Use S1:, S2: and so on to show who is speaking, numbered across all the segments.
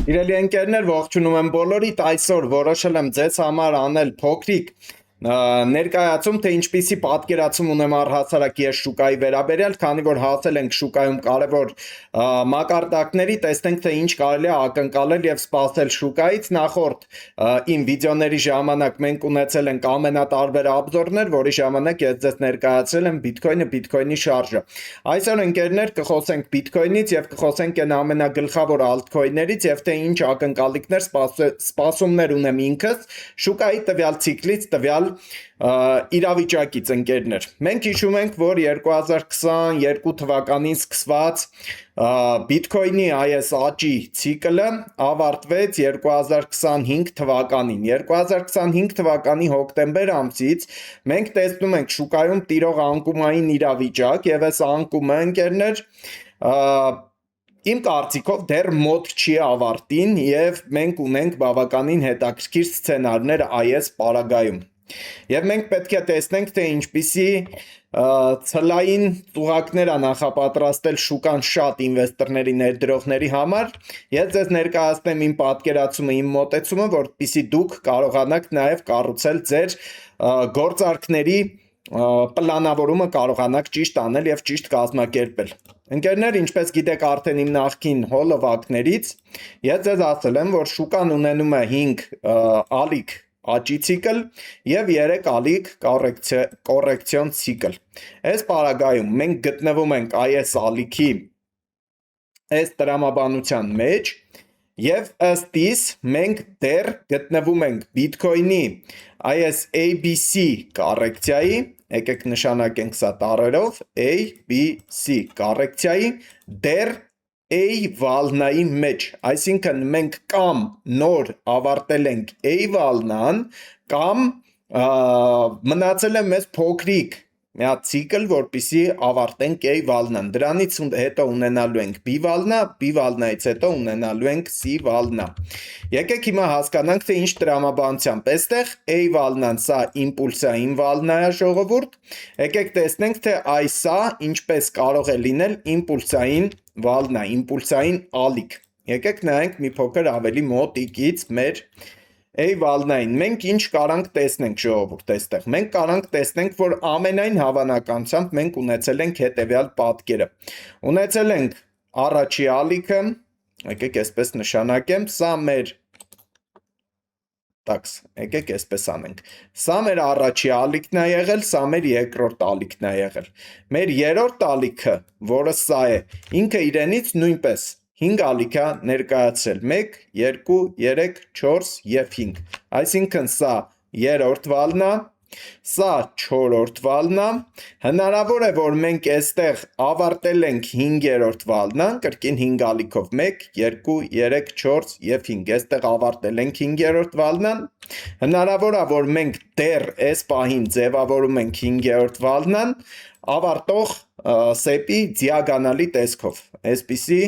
S1: Իրելի ընկերներ, ողջունում եմ բոլորիդ, այսօր որոշել եմ ձեզ համար անել փոքրիկ ներկայացում, թե ինչպիսի պատկերացում ունեմ առհասարակ ես շուկայի վերաբերյալ, քանի որ հասել ենք շուկայում կարևոր մակարդակների, տեսնենք թե ինչ կարելի է ակնկալել եւ սպասել շուկայից։ Նախորդ իմ վիդեոների ժամանակ մենք ունեցել ենք ամենատարբեր обзорներ, որի ժամանակ ես ձեզ ներկայացրել եմ Bitcoin-ը, Bitcoin-ի շարժը։ Այսօր ընկերներ կխոսենք Bitcoin-ից եւ կխոսենք այն ամենագլխավոր altcoin-ներից եւ թե ինչ ակնկալիքներ, սպասումներ ունեմ ինքս շուկայի տվյալ ցիկլից, տվյալ իրավիճակից ընկերներ։ Մենք հիշում ենք, որ 2022 թվականին սկսված Bitcoin-ի այս աճի ցիկլը ավարտվեց 2025 թվականին։ 2025 թվականի հոկտեմբեր ամսից մենք տեսնում ենք շուկայում տիրող անկումային իրավիճակ եւ այս անկումը ընկերներ իմ կարծիքով դեռ մոտ չի ավարտին եւ մենք ունենք բավականին հետաքրքիր սցենարներ այս պարագայում։ Եվ մենք պետք է տեսնենք, թե ինչպիսի ցլային ծուղակներ է նախապատրաստել շուկան շատ ինվեստորների ներդրողների համար։ Ես ձեզ ներկայացնեմ իմ պատկերացումը, իմ մոտեցումը, որպեսզի դուք կարողանաք նաև կառուցել ձեր գործարքների պլանավորումը կարողանաք ճիշտ անել եւ ճիշտ կազմակերպել։ Ընկերներ, ինչպես գիտեք արդեն իմ նախկին հոլովակներից, ես ձեզ ասել եմ, որ շուկան ունենում է 5 ալիք աճի ցիկլ եւ 3 ալիք կոռեկցիոն ցիկլ։ Այս պարագայում մենք գտնվում ենք այս ալիքի այս տրամաբանության մեջ եւ ըստ իս մենք դեռ գտնվում ենք Bitcoin-ի այս ABC կոռեկցիայի, եկեք նշանակենք սա տառերով ABC կոռեկցիայի դեռ A վալնայի մեջ, այսինքն մենք կամ նոր ավարտել ենք A վալնան, կամ մնացել է մեզ փոքրիկ մի հատ ցիկլ, որպեսզի ավարտենք A վալնան։ Դրանից հետո ունենալու ենք B վալնա, B վալնայից հետո ունենալու ենք C վալնա։ Եկեք հիմա հասկանանք, թե ինչ տրամաբանությամբ այստեղ A վալնան սա իմպուլսային վալնա է, ժողովուրդ։ Եկեք տեսնենք, թե այսա ինչպես կարող է լինել իմպուլսային վալնա, իմպուլսային ալիք։ Եկեք նայենք մի փոքր ավելի մոտիկից մեր A վալնային։ Մենք ինչ կարանք տեսնենք, ժողովուրդ, այստեղ։ Մենք կարանք տեսնենք, որ ամենայն հավանականությամբ մենք ունեցել ենք հետևյալ պատկերը։ Ունեցել ենք առաջի ալիքը, եկեք այսպես նշանակեմ, սա մեր եկեք այսպես անենք։ Սա մեր առաջի ալիքն է եղել, սա մեր երկրորդ ալիքն է եղել։ Մեր երրորդ ալիքը, որը սա է, ինքը իրենից նույնպես 5 ալիք է ներկայացրել։ 1, 2, 3, 4 եւ 5։ Այսինքն սա երրորդ վալն է, սա չորրորդ վալն է։ Հնարավոր է, որ մենք այստեղ ավարտել ենք 5-րդ վալնան, կրկին 5 ալիքով 1, 2, 3, 4 եւ 5։ Այստեղ ավարտել ենք 5-րդ վալնան։ Հնարավոր է, որ մենք դեռ այս պահին ձևավորում ենք 5-րդ վալնան, ավարտող սեպի դիագոնալի տեսքով։ Այսպիսի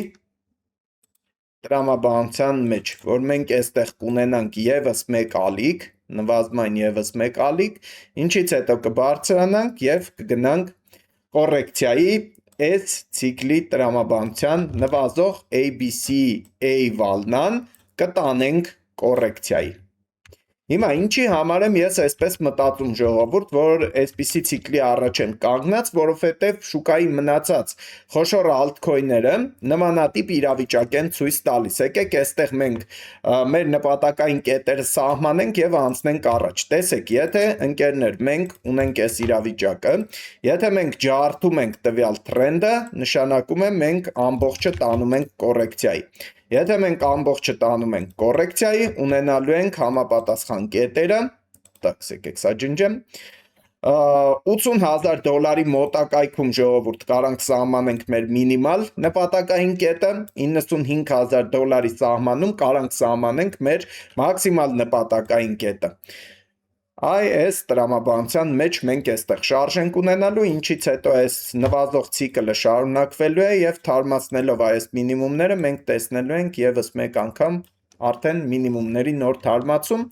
S1: տրամաբանության մեջ, որ մենք այստեղ կունենանք եւս մեկ ալիք, նվազման եւս մեկ ալիք, ինչից հետո կբարձրանանք եւ կգնանք կոռեկցիայի այս ցիկլի տրամաբանության նվազող ABC A վալնան կտանենք կոռեկցիայի։ Հիմա ինչի համար եմ ես այսպես մտածում, ժողովուրդ, որ այսպիսի ցիկլի առաջ եմ կանգնած, որովհետև շուկայի մնացած խոշոր altcoin-ները նմանատիպ իրավիճակ են ցույց տալիս։ Եկեք այստեղ մենք մեր նպատակային կետերը սահմանենք եւ անցնենք առաջ։ Տեսեք, եթե ընկերներ մենք ունենք այս իրավիճակը, եթե մենք ջարդում ենք տվյալ trend-ը, նշանակում է մենք ամբողջը տանում ենք կոռեկցիայի։ Եթե մենք ամբողջը տանում ենք կոռեկցիայի, ունենալու ենք համապատասխան կետերը, եկեք սա ջնջեմ, $80,000 մոտակայքում, ժողովուրդ, կարանք սահմանենք մեր մինիմալ նպատակային կետը, $95,000 սահմանում կարանք սահմանենք մեր մաքսիմալ նպատակային կետը։ Այս տրամաբանության մեջ մենք այստեղ շարժ ենք ունենալու, ինչից հետո այս նվազող ցիկլը շարունակվելու է եւ թարմացնելով այս մինիմումները մենք տեսնելու ենք եւս մեկ անգամ արդեն մինիմումների նոր թարմացում,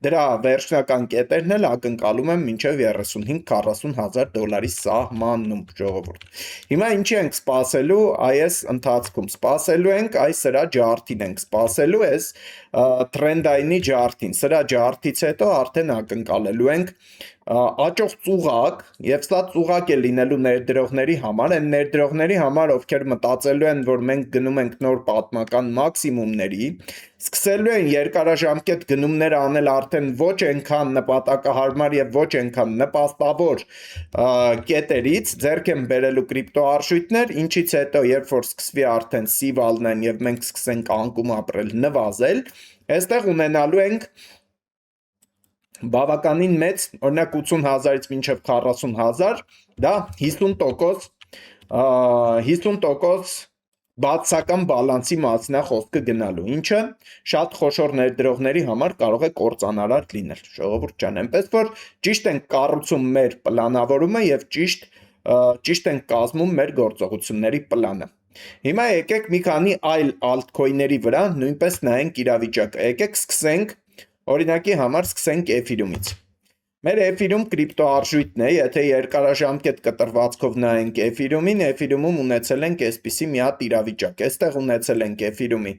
S1: դրա վերջնական կետերն էլ ակնկալում եմ մինչև 35-40 հազար դոլարի սահմանում, ժողովուրդ։ Հիմա ինչի ենք սպասելու այս ընթացքում, սպասելու ենք այս սրա ջարդին ենք, սպասելու այս թրենդայնի ջարդին, սրա ջարդից հետո արդեն ակնկալելու ենք աճող ծուղակ, եւ սա ծուղակ է լինելու ներդրողների համար, այն ներդրողների համար, ովքեր մտածելու են, որ մենք գնում ենք նոր պատմական մաքսիմումների, սկսելու են երկարաժամկետ գնումներ անել արդեն ոչ այնքան նպատակահարմար եւ ոչ այնքան նպաստավոր կետերից, ձեռք են բերելու կրիպտոարժույթներ, ինչից հետո երբ որ սկսվի արդեն սիվալնեն եւ մենք սկսենք անկում ապրել, նվազել, այստեղ ունենալու ենք բավականին մեծ, օրինակ 80,000-ից մինչև 40,000, դա 50% բացական բալանսի մասն է խոսքը գնալու, ինչը շատ խոշոր ներդրողների համար կարող է կործանարար լինել, ժողովուրդ ջան, այնպես որ ճիշտ ենք կառուցում մեր պլանավորումը եւ ճիշտ ենք կազմում մեր գործողությունների պլանը։ Հիմա եկեք մի քանի այլ altcoin-ների վրա նույնպես նայենք իրավիճակը, եկեք սկսենք օրինակի համար սկսենք Ethereum-ից։ Մեր Ethereum կրիպտոարժույթն է, եթե երկարաժամկետ կտրվածքով նայենք Ethereum-ին, Ethereum-ում ունեցել ենք այսպիսի մի հատ իրավիճակ։ Այստեղ ունեցել ենք Ethereum-ի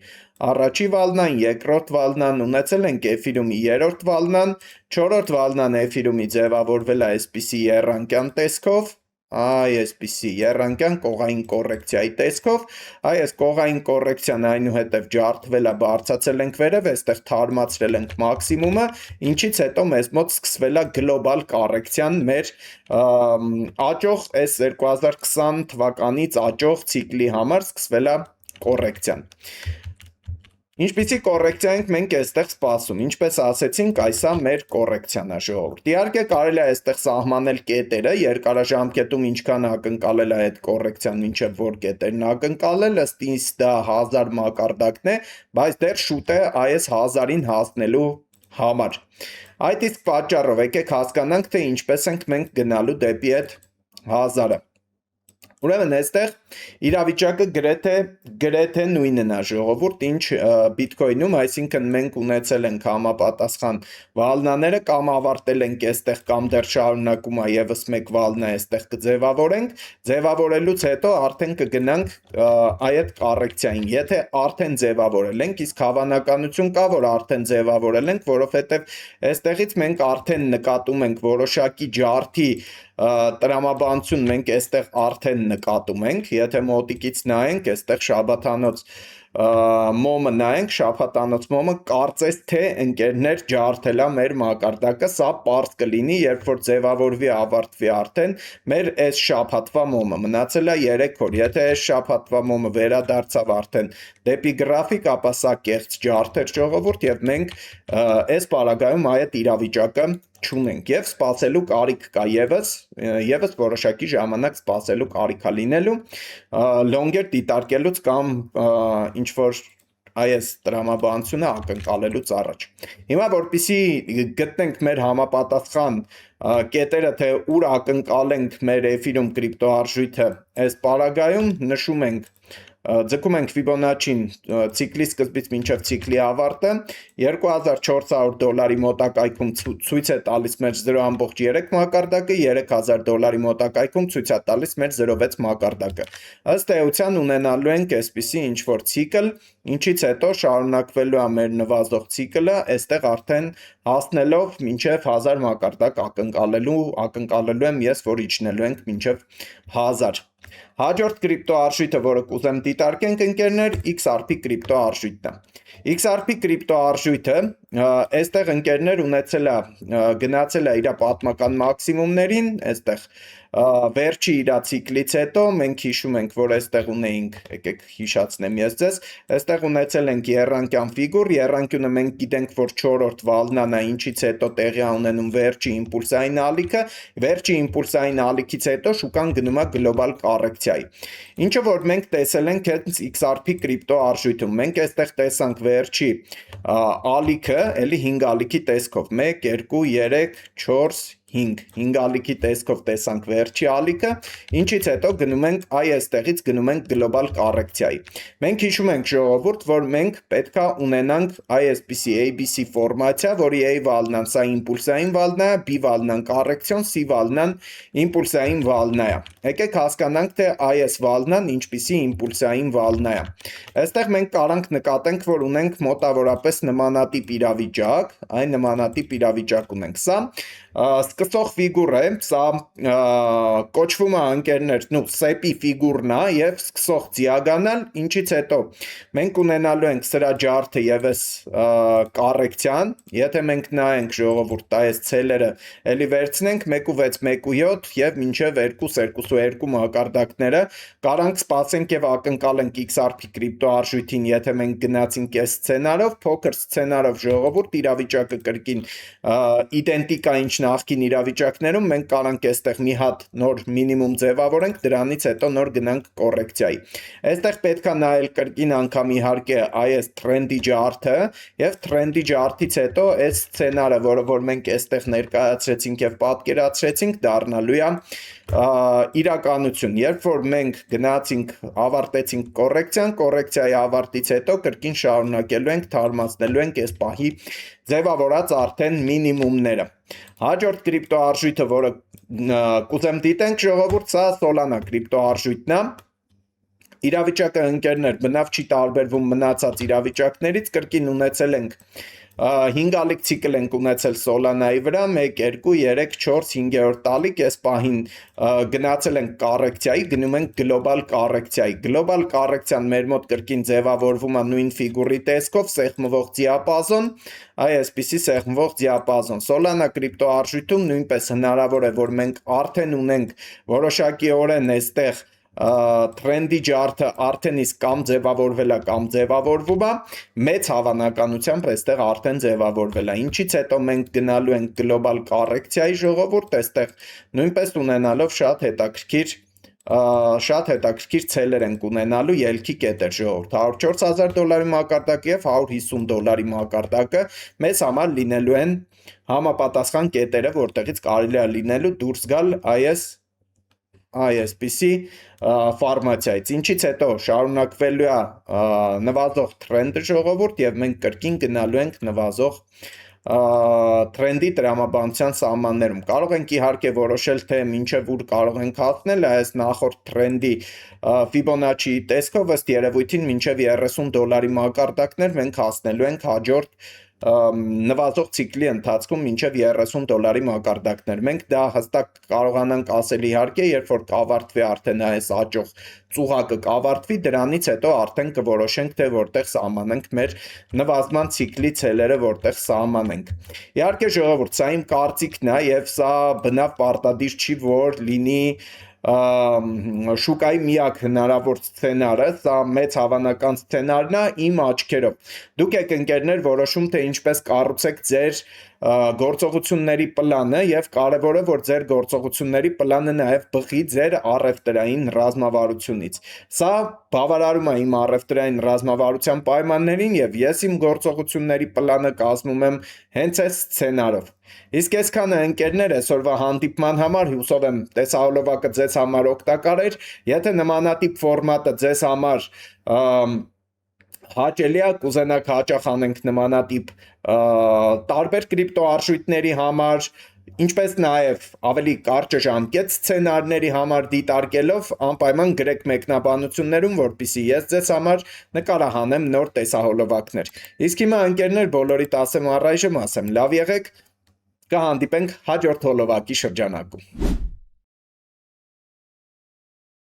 S1: առաջի վալնան, երկրորդ վալնան, ունեցել ենք Ethereum-ի երրորդ վալնան, չորրորդ վալնան Ethereum-ի ձևավորվել է այսպիսի երանգյան տեսքով, այսպիսի երանգյան կողային կոռեկցիայի տեսքով, այս կողային կոռեկցիան այնուհետև ջարդվել է, բարձրացել ենք վերև, այստեղ թարմացրել ենք մաքսիմումը, ինչից հետո մեզ մոտ սկսվել է գլոբալ կոռեկցիան մեր աճող այս 2020 թվականից աճող ցիկլի համար սկսվել է կոռեկցիան։ Ինչպիսի կոռեկցիա ենք մենք այստեղ սպասում, ինչպես ասեցինք, այս է մեր կոռեկցիան, ժողովուրդ։ Իհարկե կարելի է այստեղ սահմանել կետերը, երկարաժամկետում ինչքան ակնկալել է այդ կոռեկցիան, մինչև որ կետերն ակնկալել, ըստ ինձ դա 1000 մակարդակն է, բայց դեռ շուտ է այս 1000-ին հասնելու համար։ Այդ իսկ պատճառով եկեք հասկանանք, թե ինչպես ենք մենք գնալու դեպի այդ 1000-ը։ Ուրեմն այստեղ իրավիճակը գրեթե նույնն է, ժողովուրդ, ինչ Bitcoin-ում, այսինքն մենք ունեցել ենք համապատասխան վալնաները, կամ ավարտել ենք այստեղ, կամ դեռ շարունակում է եւս մեկ վալնա այստեղ կձևավորենք, ձևավորելուց հետո արդեն կգնանք այդ կոռեկցիային։ Եթե արդեն ձևավորել ենք, իսկ հավանականություն կա, որ արդեն ձևավորել ենք, որովհետեւ այստեղից մենք արդեն նկատում ենք որոշակի ջարդի տրամաբանություն մենք այստեղ արդեն նկատում ենք, եթե մոտիկից նայենք, այստեղ շաբաթանոց մոմը նայենք, շաբաթանոց մոմը կարծես թե ընկերներ ջարդելա մեր մակարդակը, սա պարզ կլինի, երբ որ ձևավորվի ավարտվի արդեն մեր այս շաբաթվա մոմը, մնացել է 3 օր, եթե այս շաբաթվա մոմը վերադարձավ արդեն դեպի գրաֆիկ, ապա սա կեղծ ջարդ էր, ժողովուրդ, եւ մենք այս պարագայում այդ իրավիճակը չունենք եւ սպասելու կարիք կա եւս որոշակի ժամանակ սպասելու կարիք է լինելու լոնգեր դիտարկելուց կամ ինչ որ այս տրամաբանությունը ակնկալելուց առաջ։ Հիմա որպեսզի գտնենք մեր համապատասխան կետերը, թե ուր ակնկալենք մեր Ethereum կրիպտոարժույթը այս պարագայում, նշում ենք ձգում ենք Fibonacci-ին ցիկլի սկզբից մինչև ցիկլի ավարտը 2400 դոլարի մոտակայքում ցույց է տալիս մեր 0.3 մակարդակը, 3000 դոլարի մոտակայքում ցույց է տալիս մեր 0.6 մակարդակը։ Ըստ էության ունենալու ենք այսպիսի ինչ որ ցիկլ, ինչից հետո շարունակվելու է մեր նվազող ցիկլը, այստեղ արդեն հասնելով մինչև 1000 մակարդակ ակնկալելու եմ ես, որ իջնելու ենք մինչև 1000։ Հաջորդ կրիպտոարժույթը, որը կուզեմ դիտարկենք ընկերներ, XRP կրիպտոարժույթն է։ XRP կրիպտոարժույթը այստեղ ընկերներ ունեցել է գնացել է իր պատմական մաքսիմումներին, այստեղ վերջի իր ցիկլից հետո մենք հիշում ենք, որ այստեղ ունեինք, եկեք հիշացնեմ ես ձեզ, այստեղ ունեցել ենք երանգյան ֆիգուր, երանգյունը մենք գիտենք, որ 4-րդ վալնան է, ինչից հետո տեղի ունենում վերջի իմպուլսային ալիքը, վերջի իմպուլսային ալիքից հետո շուկան գնում է գլոբալ կոռեկցիայի։ Ինչը որ մենք տեսել ենք հենց XRP կրիպտոարժույթում, մենք այստեղ տեսանք վերջի ալիքը, էլի 5 ալիքի տեսքով, 1, 2, 3, 4, 5 ալիքի տեսքով տեսանք վերջի ալիքը, ինչից հետո գնում ենք այստեղից գնում ենք գլոբալ կառեկցիայի։ Մենք հիշում ենք ժողովուրդ, որ մենք պետքա ունենանք այսպիսի ABC ֆորմացիա, որի A վալնան սա իմպուլսային վալնա է, B վալնան կառեկցիոն, C վալնան իմպուլսային վալնա է։ Եկեք հասկանանք, թե այս վալնան ինչպիսի իմպուլսային վալնա է։ Այստեղ մենք կարանք նկատենք, որ ունենք մոտավորապես նմանատիպ իրավիճակ, այն նմանատիպ իրավիճակ ունենք։ Սա սկսող ֆիգուր է, սա կոչվում է անկերներ, սեպի ֆիգուրն է եւ սկսող դիագոնալ, ինչից հետո մենք ունենալու ենք սրա ջարդը եւս կառեկցիան, եթե մենք նայենք ժողովուրդ այս ցելերը էլի վերցնենք 1.6, 1.7 եւ մինչեւ 2.2 մակարդակները, կարանք սպասենք եւ ակնկալենք XRP կրիպտոարժույթին, եթե մենք գնացինք այս սցենարով, փոքր սցենարով ժողովուրդ իրավիճակը կրկին իդենտիկ է ինչ նախկին իրավիճակներում, մենք կարանք այստեղ մի հատ նոր մինիմում ձևավորենք, դրանից հետո նոր գնանք կոռեկցիայի։ Այստեղ պետքա նայել կրկին անգամ իհարկե այս տրենդի ջարդը եւ տրենդի ջարդից հետո այս սցենարը, որը որ մենք այստեղ ներկայացրեցինք եւ պատկերացրեցինք, դառնալու է իրականություն։ Երբ որ մենք գնացինք, ավարտեցինք կոռեկցիան, կոռեկցիայի ավարտից հետո կրկին շարունակելու ենք, թարմացնելու ենք այս պահի ձևավորած արդեն մինիմումները։ Հաջորդ կրիպտոարժույթը, որը կուզեմ դիտենք ժողովուրդ, սա Solana կրիպտոարժույթն է։ Իրավիճակը ընկերներ բնավ չի տարբերվում մնացած իրավիճակներից, կրկին ունեցել ենք 5 ալիք ցիկլ ենք ունեցել Solana-ի վրա, 1, 2, 3, 4, 5-րդ ալիք, այս պահին գնացել ենք կառեկցիայի, գնում ենք գլոբալ կառեկցիայի։ Գլոբալ կառեկցիան մեր մոտ կրկին ձևավորվում է նույն ֆիգուրի տեսքով, սեղմվող դիապազոն, այսպիսի սեղմվող դիապազոն։ Solana կրիպտոարժույթում նույնպես հնարավոր է, որ մենք արդեն ունենք որոշակիորեն այստեղ տրենդի ջարդը արդեն իսկ կամ ձևավորվել է կամ ձևավորվում է, մեծ հավանականությամբ այստեղ արդեն ձևավորվել է, ինչից հետո մենք գնալու ենք գլոբալ կառեկցիայի ժողովուրդ, այստեղ նույնպես ունենալով շատ հետաքրքիր ցելեր ենք ունենալու ելքի կետեր ժողովուրդ, $104,000 մակարդակը եւ $150 մակարդակը մեզ համար լինելու են համապատասխան կետերը, որտեղից կարելի է լինելու դուրս գալ այսպիսի ֆորմացիայից, ինչից հետո շարունակվելու է նվազող տրենդը ժողովուրդ եւ մենք կրկին գնալու ենք նվազող տրենդի տրամաբանության սահմաններում։ Կարող ենք իհարկե որոշել, թե մինչև ուր կարող ենք հասնել այս նախորդ տրենդի Fibonacci տեսքով, ըստ երևույթին մինչև $30 մակարդակներ մենք հասնելու ենք հաջորդ նվազող ցիկլի ընթացքում մինչև $30 մակարդակներ։ Մենք դա հստակ կարողանանք ասել իհարկե, երբ որ կավարտվի արդեն այս աճող ծուղակը կավարտվի, դրանից հետո արդեն կորոշենք, թե որտեղ սահմանենք մեր նվազման ցիկլի ցելերը, որտեղ սահմանենք։ Իհարկե ժողովուրդ, սա իմ կարծիքն է եւ սա բնավ պարտադիր չի, որ լինի շուկայի միակ հնարավոր սցենարը, սա մեծ հավանական սցենարն է իմ աչքերով։ Դուք եք ընկերներ որոշում, թե ինչպես կառուցեք ձեր գործողությունների պլանը եւ կարեւորը որ ձեր գործողությունների պլանը նաեւ բխի ձեր առևտրային ռազմավարությունից։ Սա բավարարում է իմ առևտրային ռազմավարության պայմաններին եւ ես իմ գործողությունների պլանը կազմում եմ հենց այս սցենարով։ Իսկ այսքանը ընկերներ այսօրվա հանդիպման համար հուսով եմ տեսահոլովակը ձեզ համար օգտակար էր, եթե նմանատիպ ֆորմատը ձեզ համար հաճելի է, կուզենաք հաճախ անենք նմանատիպ տարբեր կրիպտոարժույթների համար, ինչպես նաև ավելի կարճաժամկետ սցենարների համար դիտարկելով անպայման գրեք մեկնաբանություններում, որպեսզի ես ձեզ համար նկարահանեմ նոր տեսահոլովակներ։ Իսկ հիմա ընկերներ բոլորիդ ասեմ առայժմ ասեմ լավ եղեք, կհանդիպենք հաջորդ հոլովակի շրջանակում։